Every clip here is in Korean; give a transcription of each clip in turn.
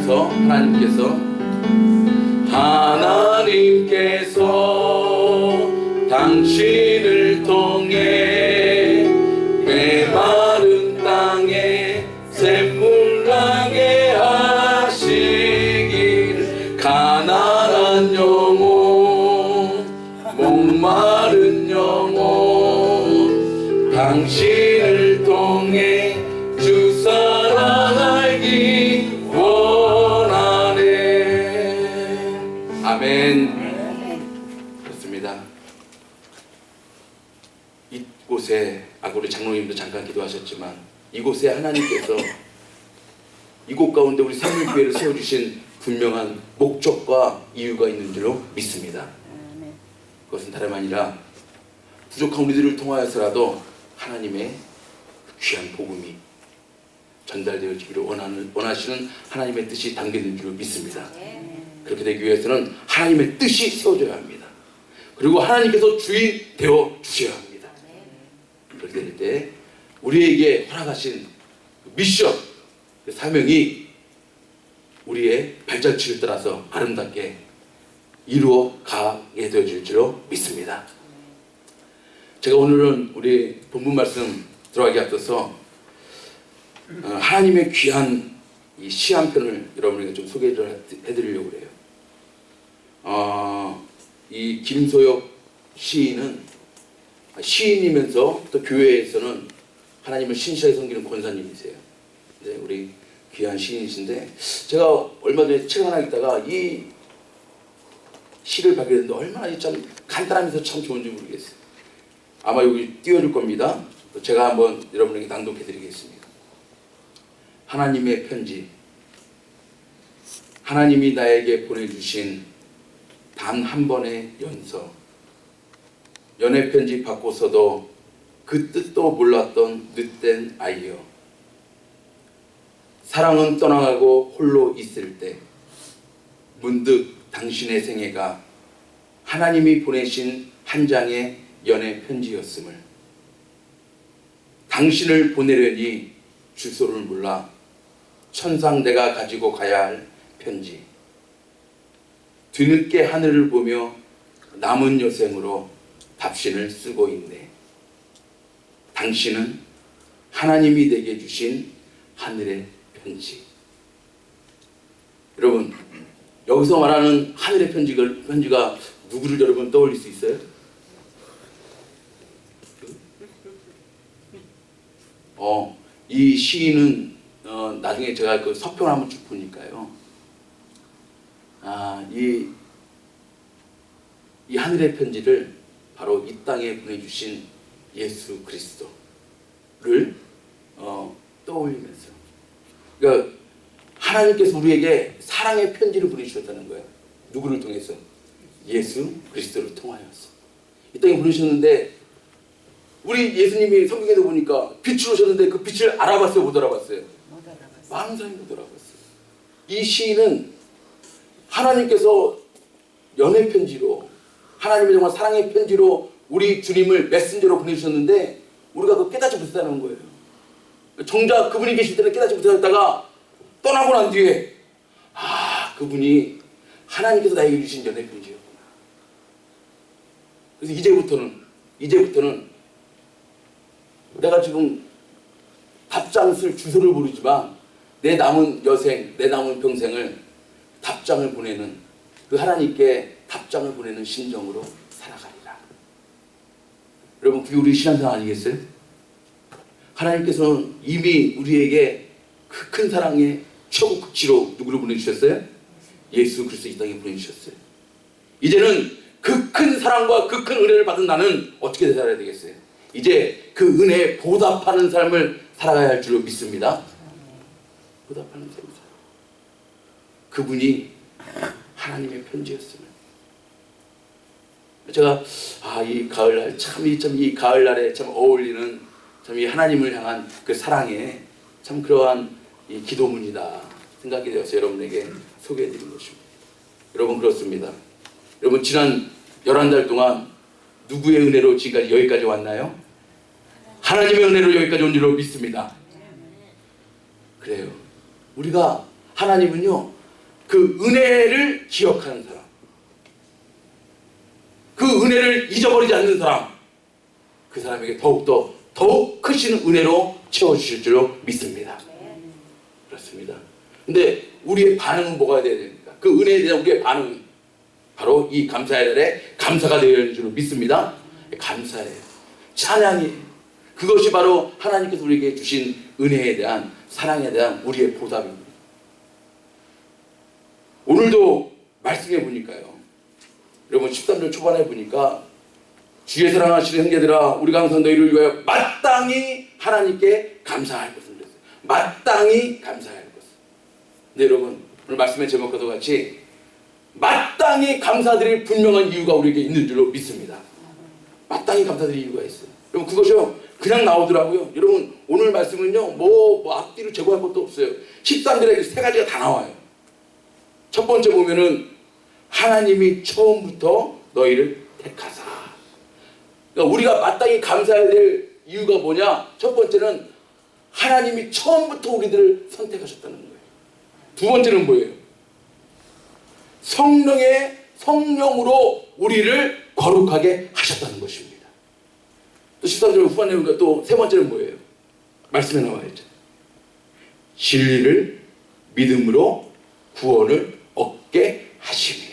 읽으면서 하나님께서 당신을 통해 메마른 땅에 샘물 나게 하시길, 가난한 영혼, 목마른 영혼, 당신을 통해 주 사랑 알기 원하네. 아멘. 그렇습니다. 이곳에, 우리 장로님도 잠깐 기도하셨지만, 이곳에 하나님께서 이곳 가운데 우리 생명교회를 세워주신 분명한 목적과 이유가 있는 줄로 믿습니다. 그것은 다름 아니라 부족한 우리들을 통하여서라도 하나님의 귀한 복음이 전달되어지기를 원하시는 하나님의 뜻이 담겨있는 줄로 믿습니다. 그렇게 되기 위해서는 하나님의 뜻이 세워져야 합니다. 그리고 하나님께서 주인 되어 주셔야 합니다. 그렇게 될 때 우리에게 허락하신 미션, 그 사명이 우리의 발자취를 따라서 아름답게 이루어 가게 되어질 줄로 믿습니다. 제가 오늘은 우리 본문 말씀 들어가기 앞서서 하나님의 귀한 이 시 한 편을 여러분에게 좀 소개를 해드리려고 해요. 이 김소엽 시인은 시인이면서 또 교회에서는 하나님을 신실하게 섬기는 권사님이세요. 네, 우리 귀한 시인이신데, 제가 얼마 전에 책 하나 읽다가 이 시를 발견했는데 얼마나 참 간단하면서 참 좋은지 모르겠어요. 아마 여기 띄워줄 겁니다. 제가 한번 여러분에게 낭독해 드리겠습니다. 하나님의 편지. 하나님이 나에게 보내주신 단 한 번의 연서. 연애 편지 받고서도 그 뜻도 몰랐던 늦된 아이여. 사랑은 떠나가고 홀로 있을 때 문득 당신의 생애가 하나님이 보내신 한 장의 연애 편지였음을, 당신을 보내려니 주소를 몰라 천상 내가 가지고 가야 할 편지, 뒤늦게 하늘을 보며 남은 여생으로 답신을 쓰고 있네. 당신은 하나님이 내게 주신 하늘의 편지. 여러분, 여기서 말하는 하늘의 편지가 누구를 여러분 떠올릴 수 있어요? 이 시인은 나중에 제가 그 서평을 한번 쭉 보니까요, 이 하늘의 편지를 바로 이 땅에 보내주신 예수 그리스도를 떠올리면서, 그러니까 하나님께서 우리에게 사랑의 편지를 보내주셨다는 거예요. 누구를 통해서? 예수 그리스도를 통하여서 이 땅에 보내셨는데, 우리 예수님이 성경에도 보니까 빛을 오셨는데 그 빛을 알아봤어요? 못 알아봤어요? 많은 사람이 못 알아봤어요. 이 시인은 하나님께서 연애 편지로, 하나님의 정말 사랑의 편지로 우리 주님을 메신저로 보내주셨는데 우리가 그거 깨닫지 못했다는 거예요. 정작 그분이 계실 때는 깨닫지 못했다가 떠나고 난 뒤에 그분이 하나님께서 나에게 주신 연애 편지였구나. 그래서 이제부터는 내가 지금 답장 쓸 주소를 모르지만 내 남은 여생, 내 남은 평생을 답장을 보내는, 그 하나님께 답장을 보내는 심정으로 살아가리라. 여러분, 그게 우리 신앙생활 아니겠어요? 하나님께서는 이미 우리에게 그 큰 사랑의 최고 극치로 누구를 보내주셨어요? 예수 그리스도 이 땅에 보내주셨어요. 이제는 그 큰 사랑과 그 큰 은혜를 받은 나는 어떻게 살아야 되겠어요? 이제 그 은혜에 보답하는 삶을 살아가야 할 줄로 믿습니다. 보답하는 삶을 살아요. 그분이 하나님의 편지였음을. 제가 이 가을날 이 가을날에 참 어울리는 참 이 하나님을 향한 그 사랑에 참 그러한 이 기도문이다 생각이 되어서 여러분에게 소개해드린 것입니다. 여러분, 그렇습니다. 여러분, 지난 11달 동안 누구의 은혜로 지금까지 여기까지 왔나요? 하나님의 은혜로 여기까지 온 줄로 믿습니다. 그래요. 우리가 하나님은요, 그 은혜를 기억하는 사람, 그 은혜를 잊어버리지 않는 사람, 그 사람에게 더욱 크신 은혜로 채워주실 줄로 믿습니다. 그렇습니다. 근데 우리의 반응은 뭐가 되어야 됩니까? 그 은혜에 대한 우리의 반응은 바로 이 감사의 날에 감사가 되어야 하는 줄로 믿습니다. 감사해요. 찬양이에요. 그것이 바로 하나님께서 우리에게 주신 은혜에 대한, 사랑에 대한 우리의 보답입니다. 오늘도 말씀해 보니까요, 여러분 13절 초반에 보니까 주의 사랑하시는 형제들아 우리가 항상 너희를 위하여 마땅히 하나님께 감사할 것을 그랬어요. 마땅히 감사할 것을. 근데 여러분 오늘 말씀의 제목과도 같이 마땅히 감사드릴 분명한 이유가 우리에게 있는 줄로 믿습니다. 마땅히 감사드릴 이유가 있어요. 여러분 그것이요 그냥 나오더라고요. 여러분 오늘 말씀은요 뭐 앞뒤로 제고할 것도 없어요. 13절에 세 가지가 다 나와요. 첫 번째 보면은 하나님이 처음부터 너희를 택하사. 그러니까 우리가 마땅히 감사해야 될 이유가 뭐냐? 첫 번째는 하나님이 처음부터 우리들을 선택하셨다는 거예요. 두 번째는 뭐예요? 성령으로 우리를 거룩하게 하셨다는 것입니다. 또 13절 후반에 보니까 또 세 번째는 뭐예요? 말씀에 나와 있죠. 진리를 믿음으로 구원을 얻게 하심이니.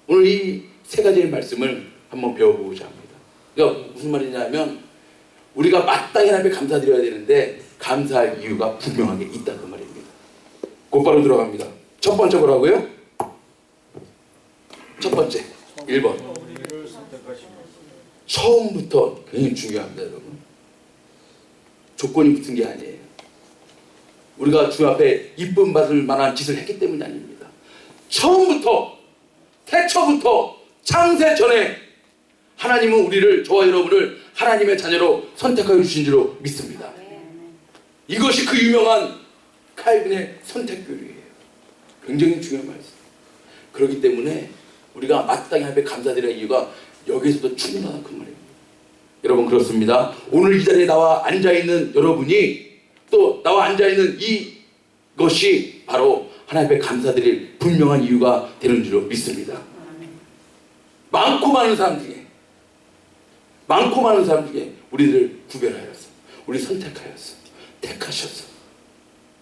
오늘 이 세 가지의 말씀을 한번 배워보고자 합니다. 그러니까 무슨 말이냐면 우리가 마땅히 하나님께 감사드려야 되는데 감사할 이유가 분명하게 있다 그 말입니다. 곧바로 들어갑니다. 첫 번째 뭐라고요? 첫 번째 1번 처음부터 굉장히 중요합니다. 여러분 조건이 붙은 게 아니에요. 우리가 주 앞에 이쁨 받을 만한 짓을 했기 때문이 아닙니다. 처음부터 태초부터 창세 전에 하나님은 우리를, 저와 여러분을 하나님의 자녀로 선택하여 주신 줄로 믿습니다. 이것이 그 유명한 칼빈의 선택교리예요. 굉장히 중요한 말씀. 그렇기 때문에 우리가 마땅히 하나님께 감사드릴 이유가 여기에서도 충분하다 그 말입니다. 여러분 그렇습니다. 오늘 이 자리에 나와 앉아있는 여러분이 또 나와 앉아있는 이것이 바로 하나님께 감사드릴 분명한 이유가 되는 줄로 믿습니다. 많고 많은 사람 중에 우리를 구별하여서 우리 선택하여서 택하셔서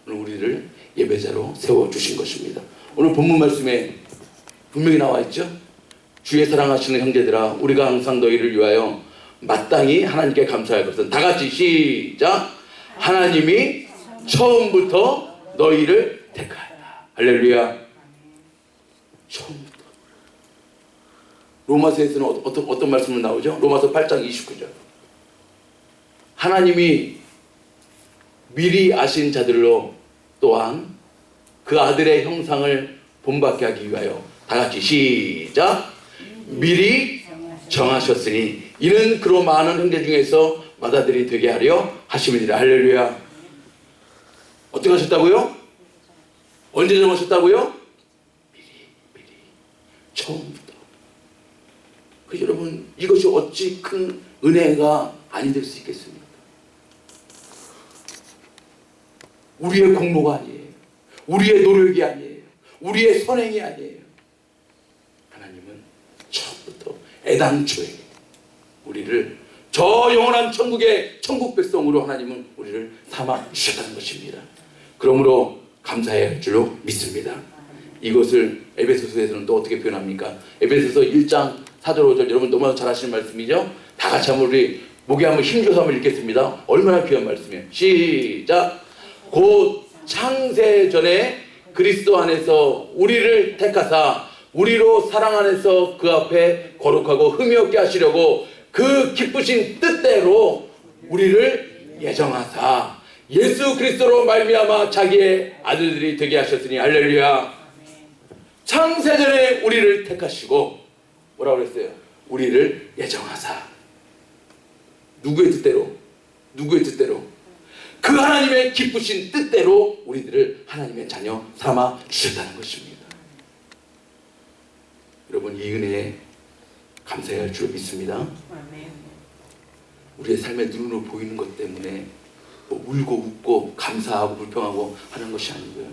오늘 우리를 예배자로 세워주신 것입니다. 오늘 본문 말씀에 분명히 나와 있죠. 주의 사랑하시는 형제들아 우리가 항상 너희를 위하여 마땅히 하나님께 감사할 것은 다 같이 시작. 하나님이 처음부터 너희를 택하였다. 할렐루야. 처음부터. 로마서에서는 어떤 말씀이 나오죠? 로마서 8장 29절. 하나님이 미리 아신 자들로 또한 그 아들의 형상을 본받게 하기 위하여 다 같이 시작. 미리 정하셨으니 이는 그로 많은 형제 중에서 맏아들이 되게 하려 하심이니라. 할렐루야. 어떻게 하셨다고요? 언제 정하셨다고요? 미리 처음부터. 그 여러분 이것이 어찌 큰 은혜가 아니 될 수 있겠습니까? 우리의 공로가 아니에요. 우리의 노력이 아니에요. 우리의 선행이 아니에요. 하나님은 처음부터 애당초에 우리를 저 영원한 천국의 천국 백성으로 하나님은 우리를 삼아 주셨다는 것입니다. 그러므로 감사해야 할 줄로 믿습니다. 이것을 에베소서에서는 또 어떻게 표현합니까? 에베소서 1장 4절 5절 여러분 너무 잘 아시는 말씀이죠? 다 같이 한번 우리 목에 한번 힘줘서 한번 읽겠습니다. 얼마나 귀한 말씀이에요. 시작. 곧 창세전에 그리스도 안에서 우리를 택하사 우리로 사랑 안에서 그 앞에 거룩하고 흠이 없게 하시려고 그 기쁘신 뜻대로 우리를 예정하사 예수 그리스도로 말미암아 자기의 아들들이 되게 하셨으니 할렐루야. 창세전에 우리를 택하시고 뭐라고 그랬어요? 우리를 예정하사. 누구의 뜻대로? 그 하나님의 기쁘신 뜻대로 우리들을 하나님의 자녀 삼아 주셨다는 것입니다. 여러분 이 은혜에 감사해야 할 줄 믿습니다. 우리의 삶의 눈으로 보이는 것 때문에 뭐 울고 웃고 감사하고 불평하고 하는 것이 아니고요.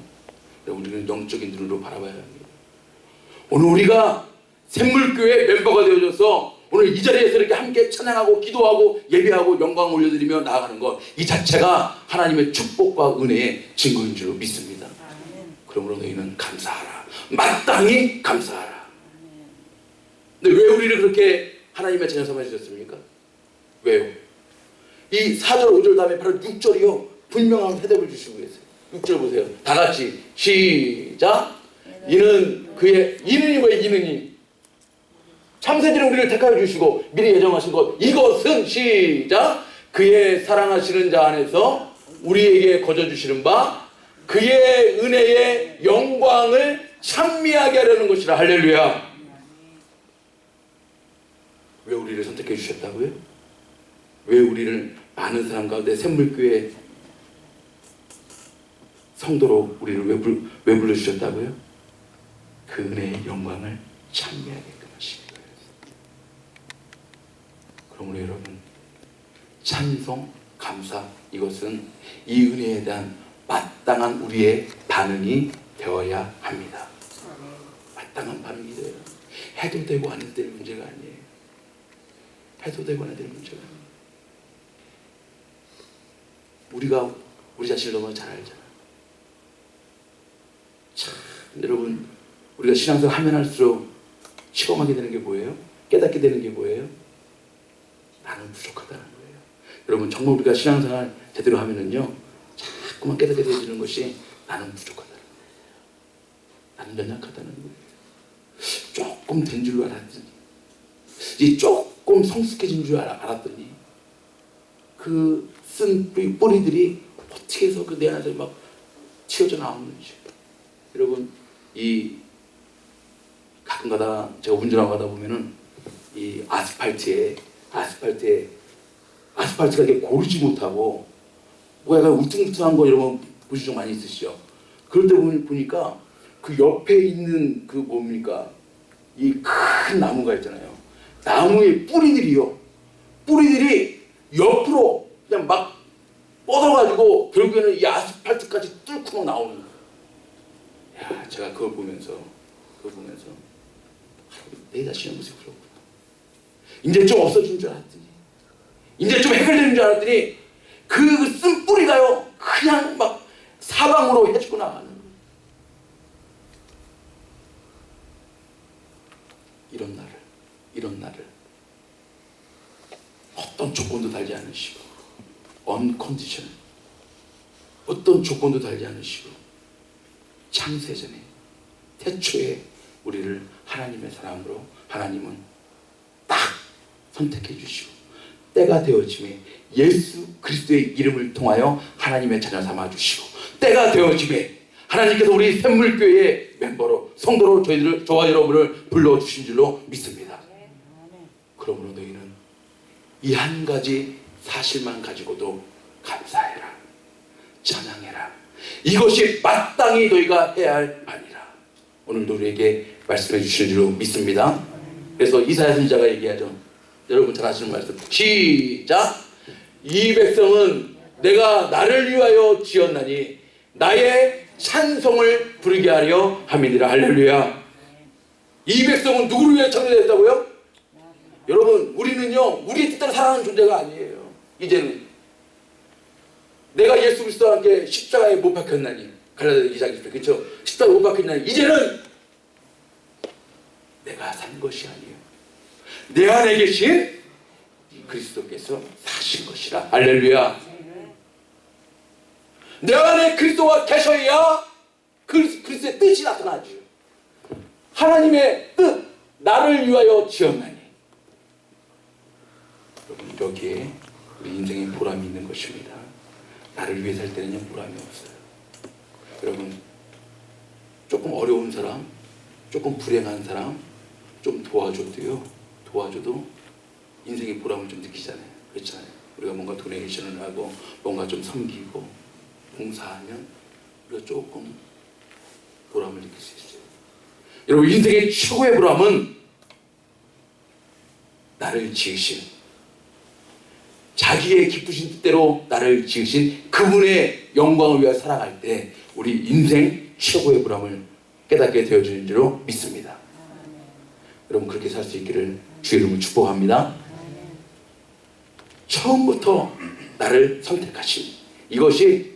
우리는 영적인 눈으로 바라봐야 합니다. 오늘 우리가 샘물교회 멤버가 되어져서 오늘 이 자리에서 이렇게 함께 찬양하고 기도하고 예배하고 영광 올려드리며 나아가는 것, 이 자체가 하나님의 축복과 은혜의 증거인 줄 믿습니다. 그러므로 너희는 감사하라. 마땅히 감사하라. 근데 왜 우리를 그렇게 하나님의 자녀 삼아주셨습니까? 왜요? 이 4절 5절 다음에 바로 6절이요 분명한 해답을 주시고 계세요. 6절 보세요. 다 같이 시작. 이는 그의, 이는이 뭐예요? 이는이 창세전에 우리를 택하여 주시고 미리 예정하신 것, 이것은 시작. 그의 사랑하시는 자 안에서 우리에게 거저 주시는 바 그의 은혜의 영광을 찬미하게 하려는 것이라. 할렐루야. 왜 우리를 선택해 주셨다고요? 왜 우리를 많은 사람 가운데 샘물교회 성도로 우리를 왜 불러주셨다고요? 그 은혜의 영광을 찬미하게끔 하신 거예요. 그러므로 여러분, 찬송, 감사, 이것은 이 은혜에 대한 마땅한 우리의 반응이 되어야 합니다. 마땅한 반응이 돼요. 해도 되고 안 해도 될 문제가 아니에요. 해도 되고 안 해도 될 문제가 아니에요. 우리가 우리 자신을 너무 잘 알잖아. 참, 여러분, 우리가 신앙생활 하면 할수록 실험하게 되는 게 뭐예요? 깨닫게 되는 게 뭐예요? 나는 부족하다는 거예요. 여러분, 정말 우리가 신앙생활 제대로 하면은요, 자꾸만 깨닫게 되는 것이 나는 부족하다는 거예요. 나는 연약하다는 거예요. 조금 된 줄 알았더니, 이 조금 성숙해진 줄 알았더니, 그 쓴 뿌리들이 어떻게 해서 그 내 안에서 막 튀어져 나오는지. 여러분, 이 가끔 가다 제가 운전하고 가다 보면은 이 아스팔트가 이렇게 고르지 못하고 뭐가 약간 울퉁불퉁한 거 이런 거 보신 적 많이 있으시죠? 그럴 때 보니까 그 옆에 있는 그 뭡니까? 이 큰 나무가 있잖아요. 나무의 뿌리들이 옆으로 그냥 막 뻗어가지고 결국에는 이 아스팔트까지 뚫고 나오는 거예요. 야, 제가 그걸 보면서 내 자신의 모습이 그렇구나. 이제 좀 없어진 줄 알았더니, 이제 좀 해결되는 줄 알았더니 그 쓴 뿌리가요 그냥 막 사방으로 해주고 나가는 거예요. 이런 나를 어떤 조건도 달지 않으시고 unconditional, 어떤 조건도 달지 않으시고 창세전에 태초에 우리를 하나님의 사람으로 하나님은 딱 선택해 주시고 때가 되어짐에 예수 그리스도의 이름을 통하여 하나님의 자녀 삼아 주시고 때가 되어짐에 하나님께서 우리 샘물교회의 멤버로 성도로 저와 여러분을 불러주신 줄로 믿습니다. 그러므로 너희는 이 한 가지 사실만 가지고도 감사해라, 찬양해라. 이것이 마땅히 너희가 해야 할 바니라. 오늘도 우리에게 말씀해 주시는 줄로 믿습니다. 그래서 이사야 선지자가 얘기하죠. 여러분 잘 아시는 말씀. 시작. 이 백성은 내가 나를 위하여 지었나니 나의 찬송을 부르게 하려 함이니라. 할렐루야. 이 백성은 누구를 위해 창조됐다고요? 여러분, 우리는요 우리의 뜻대로 살아가는 존재가 아니에요. 이제는 내가 예수 그리스도와 함께 십자가에 못 박혔나니, 갈라디아 2장 20절, 그렇죠? 십자가에 못 박혔나니 이제는 내가 산 것이 아니에요. 내 안에 계신 그리스도께서 사신 것이라. 할렐루야. 내 안에 그리스도가 계셔야 그리스도의 뜻이 나타나죠. 하나님의 뜻, 나를 위하여 지었나니. 여러분, 여기에 우리 인생에 보람이 있는 것입니다. 나를 위해 살 때는요 보람이 없어요. 여러분, 조금 어려운 사람, 조금 불행한 사람 좀 도와줘도 인생의 보람을 좀 느끼잖아요. 그렇잖아요. 우리가 뭔가 도네이션을 하고 뭔가 좀 섬기고 봉사하면 우리가 조금 보람을 느낄 수 있어요. 여러분, 인생의 최고의 보람은 나를 지으신, 자기의 기쁘신 뜻대로 나를 지으신 그분의 영광을 위하여 살아갈 때 우리 인생 최고의 보람을 깨닫게 되어지는 줄로 믿습니다. 여러분 그렇게 살 수 있기를 주의 이름으로 축복합니다. 처음부터 나를 선택하신 이것이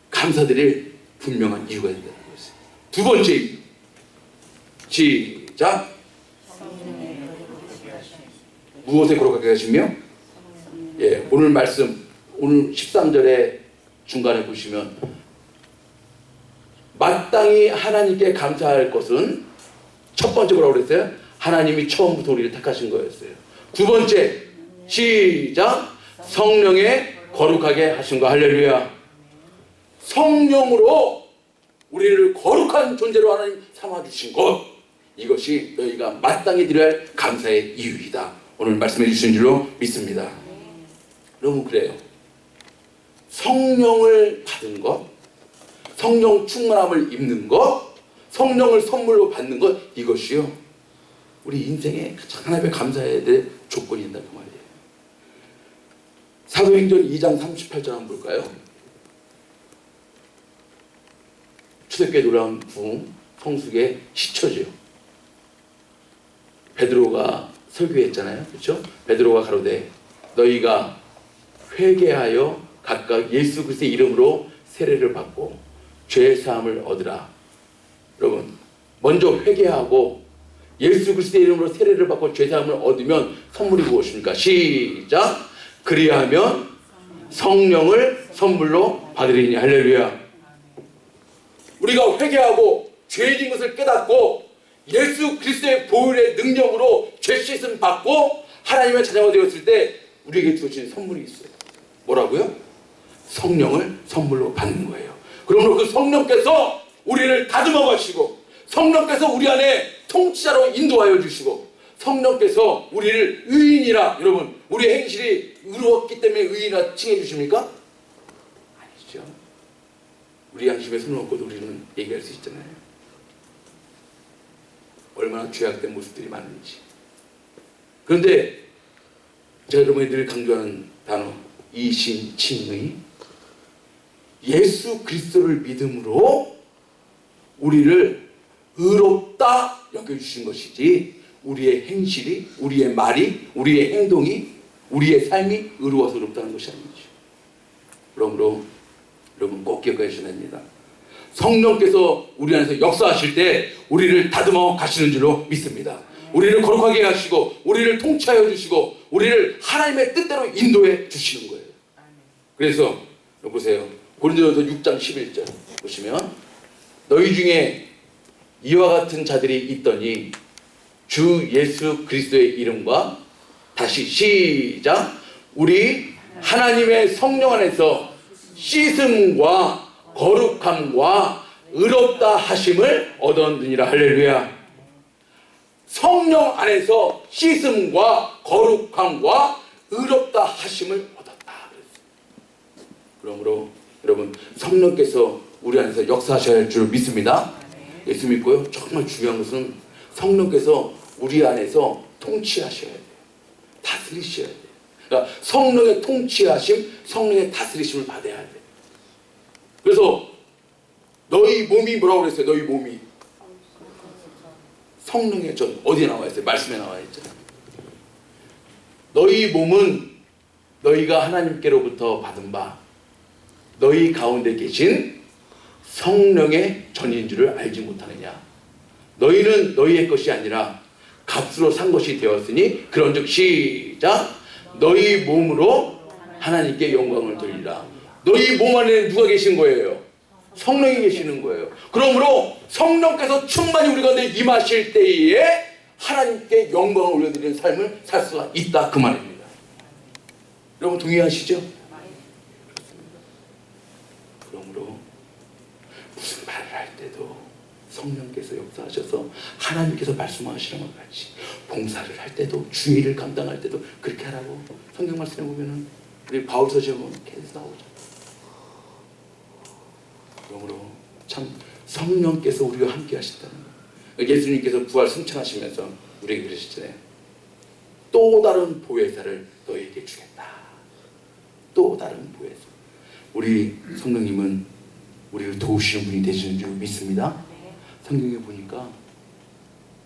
감사드릴 분명한 이유가 된다는 것이에요. 두 번째 이유. 시작. 무엇에 거룩하게 하시며? 예, 오늘 말씀 오늘 13절에 중간에 보시면 마땅히 하나님께 감사할 것은 첫 번째 뭐라고 그랬어요? 하나님이 처음부터 우리를 택하신 거였어요. 두 번째 시작. 성령에 거룩하게 하신 거. 할렐루야. 성령으로 우리를 거룩한 존재로 하나님 삼아주신 것, 이것이 너희가 마땅히 드려야 할 감사의 이유이다. 오늘 말씀해 주신 줄로 믿습니다. 여러분 그래요. 성령을 받은 것, 성령 충만함을 입는 것, 성령을 선물로 받는 것, 이것이요 우리 인생에 하나님의 감사해야 될 조건이 된다 그 말이에요. 사도행전 2장 38절 한번 볼까요? 초대교회 놀라운 부흥 성숙의 시초죠. 베드로가 설교했잖아요. 그렇죠? 베드로가 가로되 너희가 회개하여 각각 예수 그리스도의 이름으로 세례를 받고 죄 사함을 얻으라. 여러분 먼저 회개하고 예수 그리스도의 이름으로 세례를 받고 죄 사함을 얻으면 선물이 무엇입니까? 시작. 그리하면 성령을 선물로 받으리니. 할렐루야. 우리가 회개하고 죄진 것을 깨닫고 예수 그리스도의 보혈의 능력으로 죄 씻음 받고 하나님의 자녀가 되었을 때 우리에게 주어진 선물이 있어요. 뭐라고요? 성령을 선물로 받는 거예요. 그러므로 그 성령께서 우리를 다듬어 가시고 성령께서 우리 안에 통치자로 인도하여 주시고 성령께서 우리를 의인이라, 여러분 우리의 행실이 의로웠기 때문에 의인이라 칭해 주십니까? 아니죠. 우리 양심에 손을 얹고도 우리는 얘기할 수 있잖아요. 얼마나 죄악된 모습들이 많은지. 그런데 제가 여러분이 늘 강조하는 단어 이신칭의, 예수 그리스도를 믿음으로 우리를 의롭다 여겨주신 것이지 우리의 행실이, 우리의 말이, 우리의 행동이, 우리의 삶이 의로워서 의롭다는 것이 아니죠. 그러므로 여러분 꼭 기억해 주셔야 됩니다. 성령께서 우리 안에서 역사하실 때 우리를 다듬어 가시는 줄로 믿습니다. 우리를 거룩하게 하시고 우리를 통치하여 주시고 우리를 하나님의 뜻대로 인도해 주시는 거예요. 그래서 보세요. 고린도전서 6장 11절 보시면 너희 중에 이와 같은 자들이 있더니 주 예수 그리스도의 이름과 다시 시작. 우리 하나님의 성령 안에서 씻음과 거룩함과 의롭다 하심을 얻었느니라. 할렐루야. 성령 안에서 씻음과 거룩함과 의롭다 하심을 얻었다. 그러므로 여러분 성령께서 우리 안에서 역사하셔야 할 줄 믿습니다. 예수 믿고요. 정말 중요한 것은 성령께서 우리 안에서 통치하셔야 돼요. 다스리셔야 돼요. 그러니까 성령의 통치하심, 성령의 다스리심을 받아야 돼요. 그래서 너희 몸이 뭐라고 그랬어요? 너희 몸이 성령의 전 어디에 나와 있어요? 말씀에 나와 있잖아요. 너희 몸은 너희가 하나님께로부터 받은 바 너희 가운데 계신 성령의 전인 줄을 알지 못하느냐. 너희는 너희의 것이 아니라 값으로 산 것이 되었으니 그런즉 시작. 너희 몸으로 하나님께 영광을 돌리라. 너희 몸 안에 누가 계신 거예요? 성령이 계시는 거예요. 그러므로 성령께서 충만히 우리 가운데 임하실 때에 하나님께 영광을 올려드리는 삶을 살 수가 있다 그 말입니다. 여러분 동의하시죠? 그러므로 무슨 말을 할 때도 성령께서 역사하셔서 하나님께서 말씀하시는 것 같이 봉사를 할 때도 주의를 감당할 때도 그렇게 하라고 성경 말씀에 보면은 우리 바울서지에 보면 계속 나오죠. 그러므로 참 성령께서 우리와 함께 하신다는 거. 예수님께서 부활 승천하시면서 우리에게 그러셨잖아요. 또 다른 보혜사를 너희에게 주겠다. 또 다른 보혜사. 우리 성령님은 우리를 도우시는 분이 되시는 줄 믿습니다. 성경에 보니까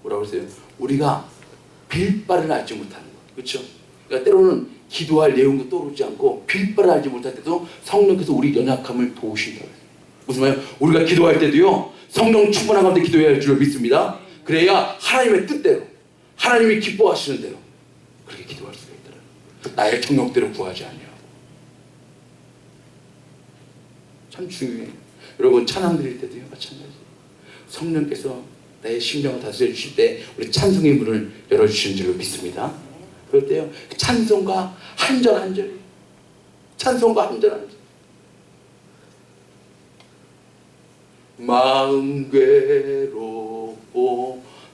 뭐라고 그러세요? 우리가 빌 바를 알지 못하는 거, 그렇죠? 그러니까 때로는 기도할 내용도 떠오르지 않고 빌 바를 알지 못할 때도 성령께서 우리 연약함을 도우신다고 해요. 무슨 말이에요? 우리가 기도할 때도요, 성령 충만한 가운데 기도해야 할 줄 믿습니다. 그래야 하나님의 뜻대로, 하나님이 기뻐하시는 대로 그렇게 기도할 수가 있더라고요. 나의 정욕대로 구하지 아니하고. 참 중요해요. 여러분, 찬양 드릴 때도요, 마찬가지. 성령께서 나의 심령을 다스려 주실 때 우리 찬송의 문을 열어주시는 줄로 믿습니다. 그럴 때요, 찬송가 한 절 한 절, 찬송가 한 절 한 절. 마음 괴롭고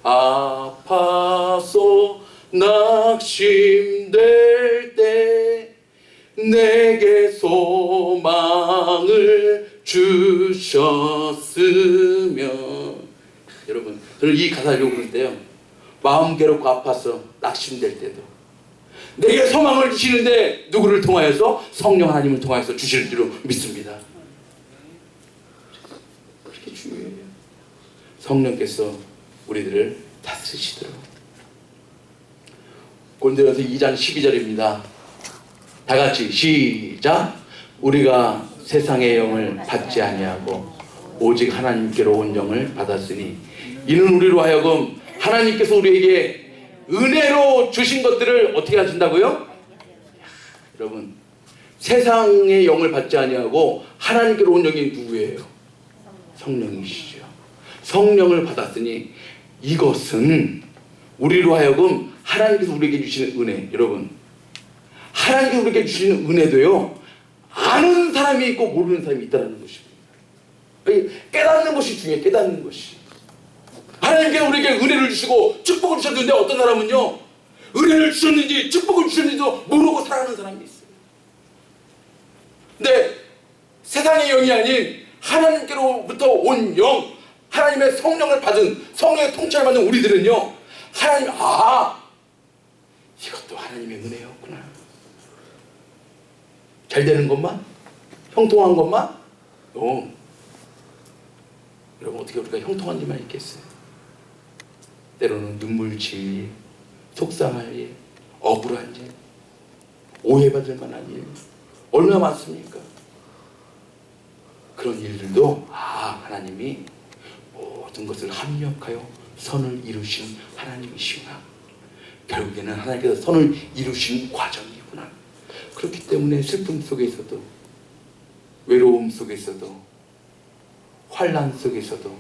아파서 낙심될 때 내게 소망을 주셨으면. 여러분, 저는 이 가사를 읽을 때요, 마음 괴롭고 아파서 낙심될 때도 내게 소망을 주시는데 누구를 통하여서? 성령 하나님을 통하여서 주실 줄로 믿습니다. 그렇게 중요해요. 성령께서 우리들을 다스리시도록. 고린도전서 2장 12절입니다. 다 같이 시작. 우리가 세상의 영을 받지 아니하고 오직 하나님께로 온 영을 받았으니 이는 우리로 하여금 하나님께서 우리에게 은혜로 주신 것들을 어떻게 하신다고요? 여러분, 세상의 영을 받지 아니하고 하나님께로 온 영이 누구예요? 성령이시죠. 성령을 받았으니 이것은 우리로 하여금 하나님께서 우리에게 주시는 은혜. 여러분, 하나님께서 우리에게 주시는 은혜도요, 아는 사람이 있고 모르는 사람이 있다는 것입니다. 깨닫는 것이 중요해요. 깨닫는 것이. 하나님께서 우리에게 은혜를 주시고 축복을 주셨는데 어떤 사람은요, 은혜를 주셨는지 축복을 주셨는지도 모르고 살아가는 사람이 있어요. 근데 세상의 영이 아닌 하나님께로부터 온 영, 하나님의 성령을 받은, 성령의 통찰을 받는 우리들은요, 하나님, 이것도 하나님의 은혜였구나. 잘 되는 것만? 형통한 것만? 여러분, 어떻게 우리가 형통한 일만 있겠어요? 때로는 눈물질 일, 속상할 일, 억울한 일, 오해받을 만한 일 얼마나 많습니까? 그런 일들도 하나님이 모든 것을 합력하여 선을 이루시는 하나님이시구나. 결국에는 하나님께서 선을 이루시는 과정이구나. 그렇기 때문에 슬픔 속에서도, 외로움 속에서도, 환난 속에서도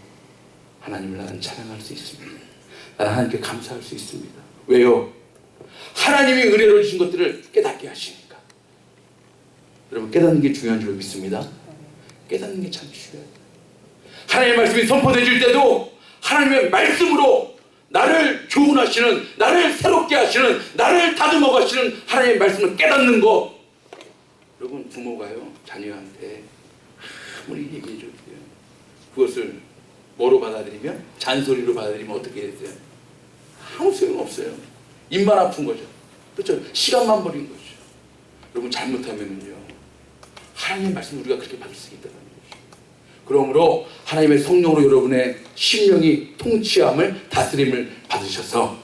하나님을 나는 찬양할 수 있습니다. 나는 하나님께 감사할 수 있습니다. 왜요? 하나님이 은혜로 주신 것들을 깨닫게 하시니까. 여러분, 깨닫는 게 중요한 줄 믿습니다. 깨닫는 게 참 중요해요. 하나님의 말씀이 선포되질 때도 하나님의 말씀으로 나를 교훈하시는, 나를 새롭게 하시는, 나를 다듬어 가시는 하나님의 말씀을 깨닫는 것. 여러분, 부모가요, 자녀한테 아무리 얘기해 줘도요, 그것을 뭐로 받아들이면? 잔소리로 받아들이면 어떻게 해야 돼요? 아무 소용없어요. 입만 아픈 거죠. 그렇죠? 시간만 버린 거죠. 여러분, 잘못하면은요, 하나님의 말씀을 우리가 그렇게 받을 수 있다는 거죠. 그러므로 하나님의 성령으로 여러분의 심령이 통치함을, 다스림을 받으셔서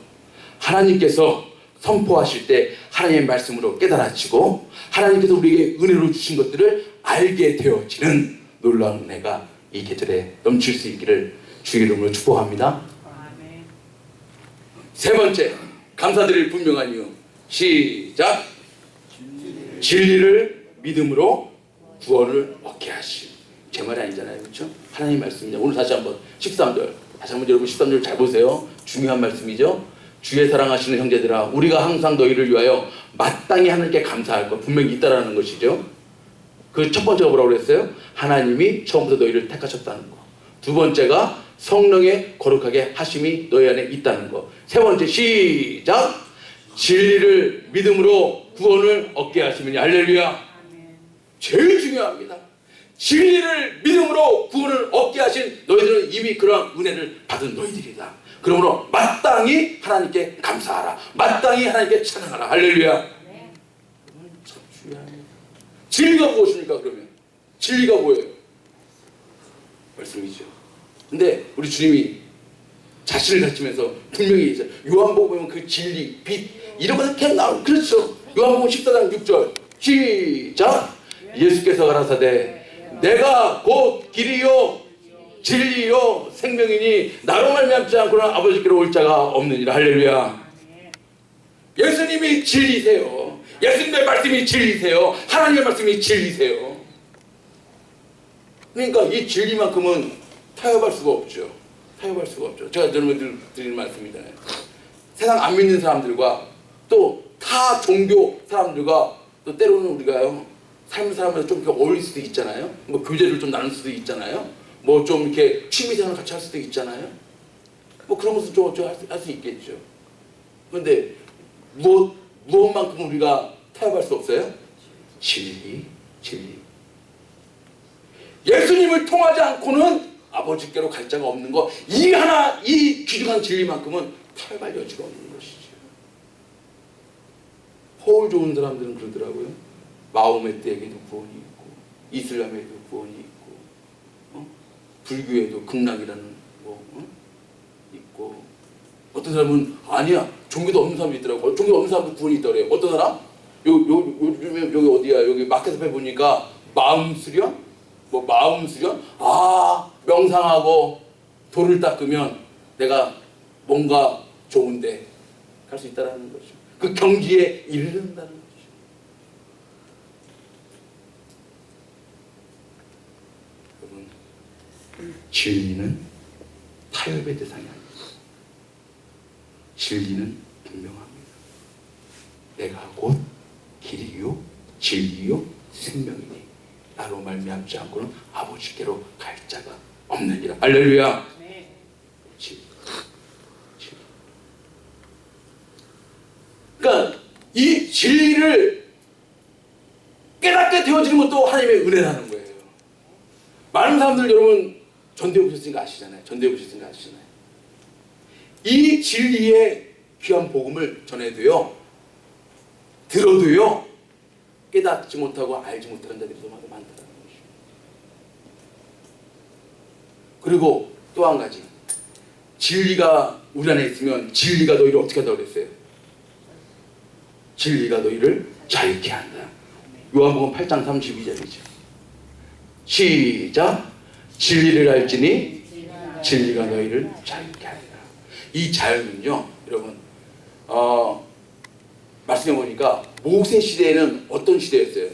하나님께서 선포하실 때 하나님의 말씀으로 깨달아지고 하나님께서 우리에게 은혜로 주신 것들을 알게 되어지는 놀라운 은혜가 이 계절에 넘칠 수 있기를 주의 이름으로 축복합니다. 아멘. 세 번째, 감사드릴 분명한 이유. 시작. 진리를 믿음으로 구원을 얻게 하심. 제 말이 아니잖아요, 그렇죠? 하나님 말씀입니다. 오늘 다시 한번 13절, 다시 한번 여러분 13절 잘 보세요. 중요한 말씀이죠. 주의 사랑하시는 형제들아, 우리가 항상 너희를 위하여 마땅히 하나님께 감사할 것 분명히 있다라는 것이죠. 그 첫 번째가 뭐라고 그랬어요? 하나님이 처음부터 너희를 택하셨다는 거. 두 번째가 성령의 거룩하게 하심이 너희 안에 있다는 거. 세 번째, 시작. 진리를 믿음으로 구원을 얻게 하시면 할렐루야. 제일 중요합니다. 진리를 믿음으로 구원을 얻게 하신 너희들은 이미 그러한 은혜를 받은 너희들이다. 그러므로 마땅히 하나님께 감사하라. 마땅히 하나님께 찬양하라. 할렐루야. 참 중요합니다. 진리가 무엇입니까? 그러면 진리가 뭐예요? 말씀이죠. 근데 우리 주님이 자신을 가르치면서 분명히 이제 요한복음 보면 그 진리, 빛 이런 것은 계속 나오는 그렇죠. 요한복음 14장 6절 시작. 예수께서 가라사대 내가 곧 길이요 진리요 생명이니 나로 말미암지 않고는 아버지께로 올 자가 없느니라. 할렐루야. 예수님이 진리세요. 예수님의 말씀이 진리세요. 하나님의 말씀이 진리세요. 그러니까 이 진리만큼은 타협할 수가 없죠. 타협할 수가 없죠. 제가 여러분들 드리는 말씀이잖아요. 세상 안 믿는 사람들과 또 타 종교 사람들과 또 때로는 우리가요 삶을 살면서 좀 이렇게 어울릴 수도 있잖아요. 뭐 교제를 좀 나눌 수도 있잖아요. 뭐 좀 이렇게 취미생활을 같이 할 수도 있잖아요. 뭐 그런 것은 좀 할 수 있겠죠. 그런데 무엇만큼 우리가 타협할 수 없어요? 진리. 예수님을 통하지 않고는 아버지께로 갈 자가 없는 거, 이 귀중한 진리만큼은 타협할 여지가 없는 것이죠. 허울 좋은 사람들은 그러더라고요. 마호메트에게도 구원이 있고 이슬람에도 구원이 있고 불교에도 극락이라는 있고, 어떤 사람은 아니야 종교도 없는 사람도 있더라고요. 종교 없는 사람도 구원이 있더래요. 어떤 사람? 요즘에 여기 어디야? 여기 마켓에 보니까 마음 수련? 명상하고 돌을 닦으면 내가 뭔가 좋은데 갈 수 있다는 거죠. 그 경지에 이르른다는 거죠. 여러분, 진리는 타협의 대상이 아닙니다. 진리는 분명합니다. 내가 곧 길이요 진리요 생명이니 나로 말미암지 않고는 아버지께로 갈 자가 없느니라. 할렐루야. 네. 그러니까 이 진리를 깨닫게 되어지는 것도 하나님의 은혜라는 거예요. 많은 사람들 여러분 전도해 보셨으니까 아시잖아요. 이 진리의 귀한 복음을 전해도요, 들어도요, 깨닫지 못하고 알지 못하는 자들이 너무 많다는 것이죠. 그리고 또 한 가지, 진리가 우리 안에 있으면 진리가 너희를 어떻게 한다고 그랬어요? 진리가 너희를 자유케 한다. 요한복음 8장 32절이죠. 시작. 진리를 알지니 진리가 너희를 자유케 하리라. 이 자유는요, 여러분 말씀해 보니까 모세 시대에는 어떤 시대였어요?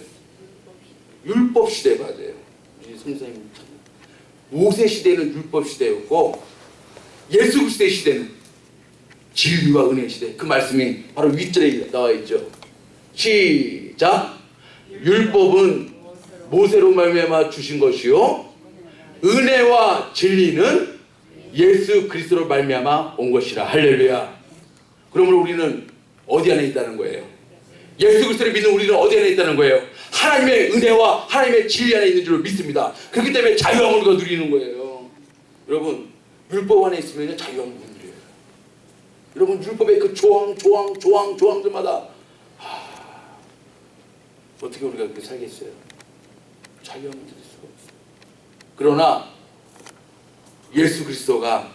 율법 시대. 맞아요. 선생님, 모세 시대는 율법 시대였고 예수 그리스도의 시대는 진리와 은혜 시대. 그 말씀이 바로 윗절에 나와 있죠. 시작. 율법은 모세로 말미암아 주신 것이요 은혜와 진리는 예수 그리스도로 말미암아 온 것이라. 할렐루야. 그러므로 우리는 어디 안에 있다는 거예요? 예수 그리스도를 믿는 우리는 어디 안에 있다는 거예요? 하나님의 은혜와 하나님의 진리 안에 있는 줄 믿습니다. 그렇기 때문에 자유함을 우리가 누리는 거예요. 여러분, 율법 안에 있으면 자유함을 누려요. 여러분, 율법의 그 조항들마다 어떻게 우리가 그렇게 살겠어요? 자유함을 누릴 수가 없어요. 그러나 예수 그리스도가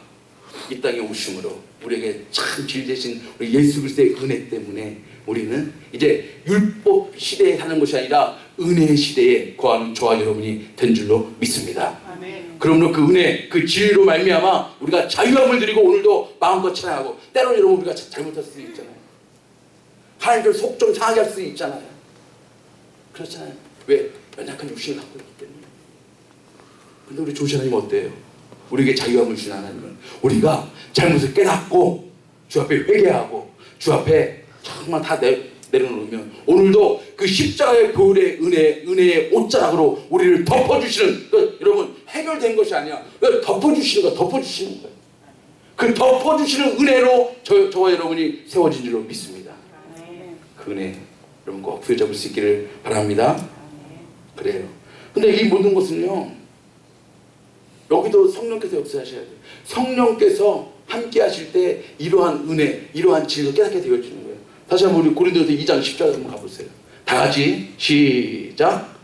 이 땅에 오심으로 우리에게 참 진리 되신 우리 예수 그리스도의 은혜 때문에 우리는 이제 율법 시대에 사는 것이 아니라 은혜의 시대에 거하는 저와 여러분이 된 줄로 믿습니다. 아멘. 그러므로 그 은혜, 그 진리로 말미암아 우리가 자유함을 누리고 오늘도 마음껏 찬양하고, 때로는 여러분 우리가 잘못할 수도 있잖아요. 하나님들 속 좀 상하게 할 수도 있잖아요. 그렇잖아요. 왜? 연약한 육신을 갖고 있기 때문에. 근데 우리 좋으신 하나님 어때요? 우리에게 자유함을 주신 하나님은 우리가 잘못을 깨닫고 주 앞에 회개하고 주 앞에 정말 다 내려놓으면 오늘도 그 십자가의 보혈의 은혜의 옷자락으로 우리를 덮어주시는, 여러분 해결된 것이 아니야. 왜 덮어주시는 거예요. 그 덮어주시는 은혜로 저와 여러분이 세워진 줄로 믿습니다. 그 은혜 여러분 꼭 부여잡을 수 있기를 바랍니다. 그래요. 근데 이 모든 것은요, 여기도 성령께서 역사하셔야 돼요. 성령께서 함께 하실 때 이러한 은혜, 이러한 진리도 깨닫게 되어지는 거예요. 다시 한번 우리 고린도서 2장 10절 한번 가보세요. 다 같이 시작.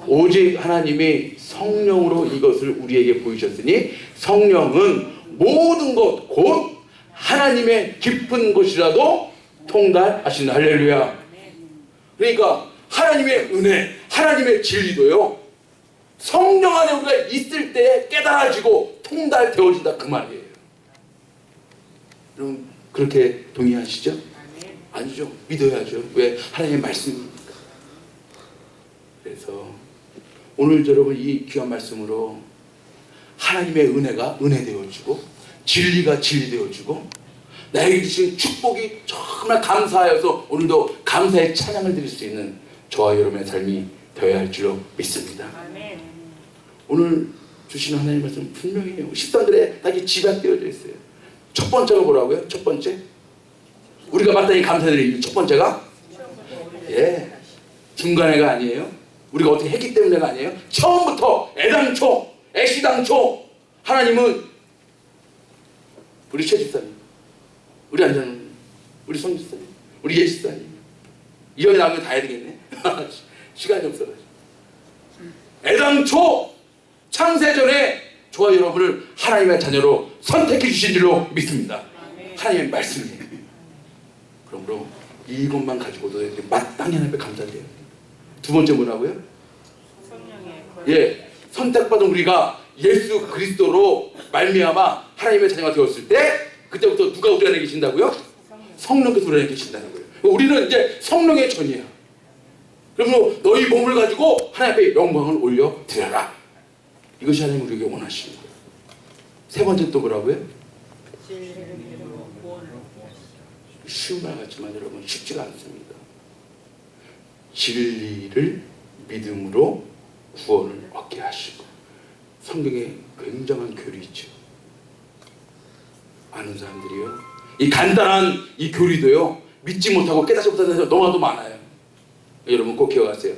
오직 하나님이 성령으로 이것을 우리에게 보이셨으니 성령은 모든 것 곧 하나님의 깊은 것이라도 통달하시는 할렐루야. 그러니까 하나님의 은혜, 하나님의 진리도요, 성령 안에 우리가 있을 때 깨달아지고 통달되어진다 그 말이에요. 여러분 그렇게 동의하시죠? 아니죠. 믿어야죠. 왜? 하나님의 말씀이니까. 그래서 오늘 여러분 이 귀한 말씀으로 하나님의 은혜가 은혜되어지고 진리가 진리되어지고 나에게 주신 축복이 정말 감사하여서 오늘도 감사의 찬양을 드릴 수 있는 저와 여러분의 삶이 되어야 할 줄로 믿습니다. 오늘 주시는 하나님의 말씀 분명히 13절에 다 집약되어져 있어요. 첫 번째가 뭐라고요? 첫 번째? 우리가 마땅히 감사드릴 이유 첫 번째가? 예, 중간에가 아니에요. 우리가 어떻게 했기 때문에가 아니에요. 처음부터 애당초, 애시당초 하나님은 우리 최 집사님, 우리 안전님, 우리 송 집사님, 우리 예 집사님 이형이 나오면 다 해야 되겠네. 시간이 없어가지고 애당초 창세전에 저와 여러분을 하나님의 자녀로 선택해 주신 줄로 믿습니다. 하나님의 말씀이에요. 그러므로 이것만 가지고도 마땅히 하나님께 감사드려요. 두 번째 뭐라고요? 예, 선택받은 우리가 예수 그리스도로 말미암아 하나님의 자녀가 되었을 때 그때부터 누가 우리 안에 계신다고요? 성령께서 우리 안에 계신다는 거예요. 우리는 이제 성령의 전이야. 그러므로 너희 몸을 가지고 하나님 앞에 영광을 올려 드려라. 이것이 하나님 우리에게 원하시는 거예요. 세 번째 또 뭐라고요? 쉬운 말 같지만 여러분 쉽지가 않습니다. 진리를 믿음으로 구원을 얻게 하시고. 성경에 굉장한 교리 있죠. 아는 사람들이요, 이 간단한 이 교리도요 믿지 못하고 깨닫지 못하는 사람이 너무나도 많아요. 여러분 꼭 기억하세요.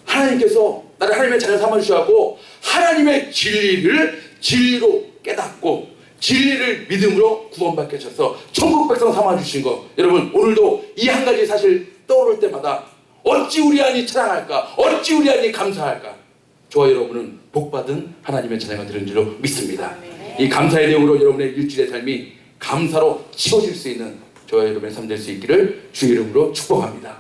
하나님께서 나를 하나님의 자녀 삼아주셔서 하나님의 진리를 진리로 깨닫고 진리를 믿음으로 구원받게 하셔서 천국 백성 삼아주신 거, 여러분 오늘도 이 한 가지 사실 떠오를 때마다 어찌 우리 안이 찬양할까, 어찌 우리 안이 감사할까. 저와 여러분은 복받은 하나님의 자녀가 되는 줄로 믿습니다. 이 감사의 내용으로 여러분의 일주일의 삶이 감사로 채워질 수 있는 저와 여러분의 삶 될 수 있기를 주의 이름으로 축복합니다.